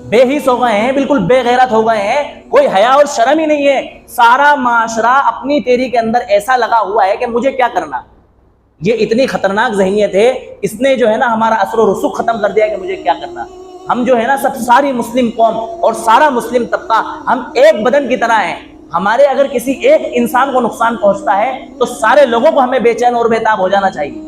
بے حس ہو گئے ہیں، بالکل بے غیرت ہو گئے ہیں، کوئی حیا اور شرم ہی نہیں ہے. سارا معاشرہ اپنی تیری کے اندر ایسا لگا ہوا ہے کہ مجھے کیا کرنا. یہ اتنی خطرناک ذہنیت ہے، اس نے جو ہے نا ہمارا اثر و رسوخ ختم کر دیا کہ مجھے کیا کرنا. ہم جو ہے نا سب ساری مسلم قوم اور سارا مسلم طبقہ ہم ایک بدن کی طرح ہیں. ہمارے اگر کسی ایک انسان کو نقصان پہنچتا ہے تو سارے لوگوں کو ہمیں بے چین اور بے تاب ہو جانا چاہیے.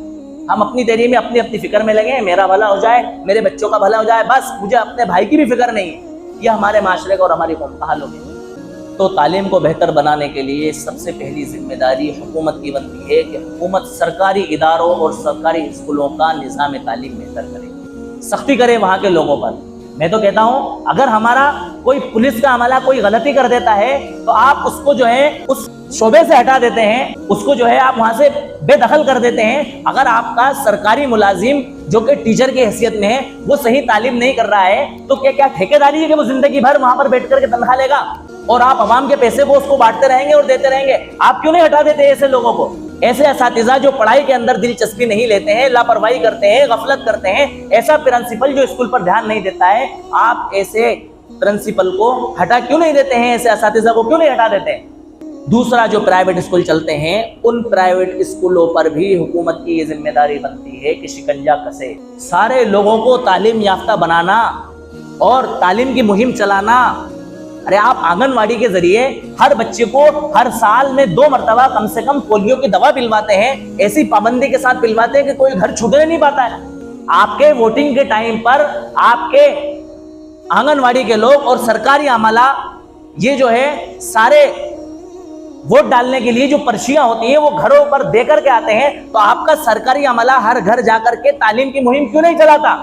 ہم اپنی تیری میں اپنی فکر میں لگے، میرا بھلا ہو جائے، میرے بچوں کا بھلا ہو جائے، بس مجھے اپنے بھائی کی بھی فکر نہیں ہے. یہ ہمارے معاشرے کا اور ہماری قوم کا حال ہو گیا. تو تعلیم کو بہتر بنانے کے لیے سب سے پہلی ذمہ داری حکومت کی بنتی ہے کہ حکومت سرکاری اداروں اور سرکاری اسکولوں کا نظام تعلیم بہتر کرے، سختی کرے وہاں کے لوگوں پر. میں تو کہتا ہوں اگر ہمارا کوئی پولیس کا عملہ کوئی غلطی کر دیتا ہے تو آپ اس کو جو ہے اس شعبے سے ہٹا دیتے ہیں، اس کو جو ہے آپ وہاں سے بے دخل کر دیتے ہیں. اگر آپ کا سرکاری ملازم جو کہ ٹیچر کی حیثیت میں ہے وہ صحیح تعلیم نہیں کر رہا ہے تو کیا ٹھیکیداری ہے کہ وہ زندگی بھر وہاں پر بیٹھ کر کے تنخواہ لے گا اور آپ عوام کے پیسے کو اس کو بانٹتے رہیں گے اور دیتے رہیں گے؟ آپ کیوں نہیں ہٹا دیتے ایسے لوگوں کو؟ ایسے اساتذہ جو پڑھائی کے اندر دلچسپی نہیں لیتے ہیں، لاپرواہی کرتے ہیں، غفلت کرتے ہیں، ایسا پرنسپل جو اسکول پر دھیان نہیں دیتا ہے، آپ ایسے پرنسپل کو ہٹا کیوں نہیں دیتے ہیں؟ ایسے اساتذہ کو کیوں نہیں ہٹا دیتے ہیں؟ دوسرا، جو پرائیویٹ اسکول چلتے ہیں ان پرائیویٹ اسکولوں پر بھی حکومت کی یہ ذمہ داری بنتی ہے کہ شکنجہ کسے، سارے لوگوں کو تعلیم یافتہ بنانا اور تعلیم کی مہم چلانا. ارے آپ آنگن واڑی کے ذریعے ہر بچے کو ہر سال میں 2 مرتبہ کم سے کم پولیو کی دوا پلواتے ہیں، ایسی پابندی کے ساتھ پلواتے ہیں کہ کوئی گھر چھوٹنے نہیں پاتا ہے. آپ کے ووٹنگ کے ٹائم پر آپ کے آنگن واڑی کے لوگ اور سرکاری عملہ یہ جو ہے سارے ووٹ ڈالنے کے لیے جو پرچیاں ہوتی ہیں وہ گھروں پر دے کر کے آتے ہیں. تو آپ کا سرکاری عملہ ہر گھر جا کر کے تعلیم کی مہم کیوں نہیں چلاتا؟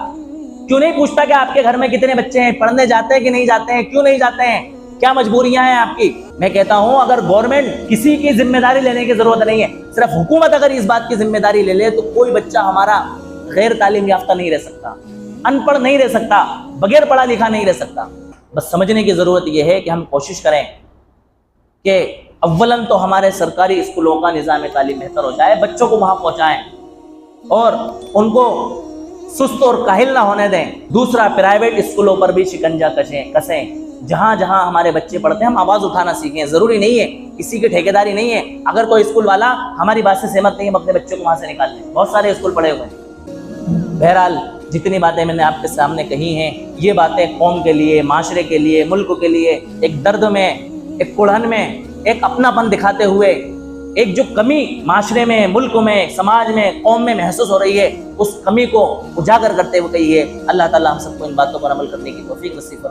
کیوں نہیں پوچھتا کہ آپ کے گھر میں کتنے بچے ہیں، پڑھنے جاتے ہیں کہ نہیں جاتے ہیں، کیوں نہیں جاتے ہیں، کیا مجبوریاں ہیں آپ کی؟ میں کہتا ہوں اگر گورنمنٹ کسی کی ذمہ داری لینے کی ضرورت نہیں ہے، صرف حکومت اگر اس بات کی ذمہ داری لے لے تو کوئی بچہ ہمارا غیر تعلیم یافتہ نہیں رہ سکتا، ان پڑھ نہیں رہ سکتا، بغیر پڑھا لکھا نہیں رہ سکتا. بس سمجھنے کی ضرورت یہ ہے کہ ہم کوشش کریں کہ اولاً تو ہمارے سرکاری اسکولوں کا نظام تعلیم بہتر ہو جائے، بچوں کو وہاں پہنچائیں اور ان کو سست اور کاہل نہ ہونے دیں. دوسرا، پرائیویٹ اسکولوں پر بھی شکنجہ کسیں. جہاں جہاں ہمارے بچے پڑھتے ہیں ہم آواز اٹھانا سیکھیں. ضروری نہیں ہے کسی کی ٹھیکیداری نہیں ہے. اگر کوئی اسکول والا ہماری بات سے سہمت نہیں ہے ہم اپنے بچوں کو وہاں سے نکال لیں. بہت سارے اسکول پڑے ہوئے ہیں. بہرحال جتنی باتیں میں نے آپ کے سامنے کہی ہیں یہ باتیں قوم کے لیے، معاشرے کے لیے، ملک کے لیے ایک درد میں، ایک کڑھن میں، ایک اپناپن دکھاتے ہوئے، ایک جو کمی معاشرے میں، ملک میں، سماج میں، قوم میں محسوس ہو رہی ہے اس کمی کو اجاگر کرتے ہوئے کہی ہے. اللہ تعالی ہم سب کو ان باتوں پر عمل کرنے کی توفیق نصیب فرمائے.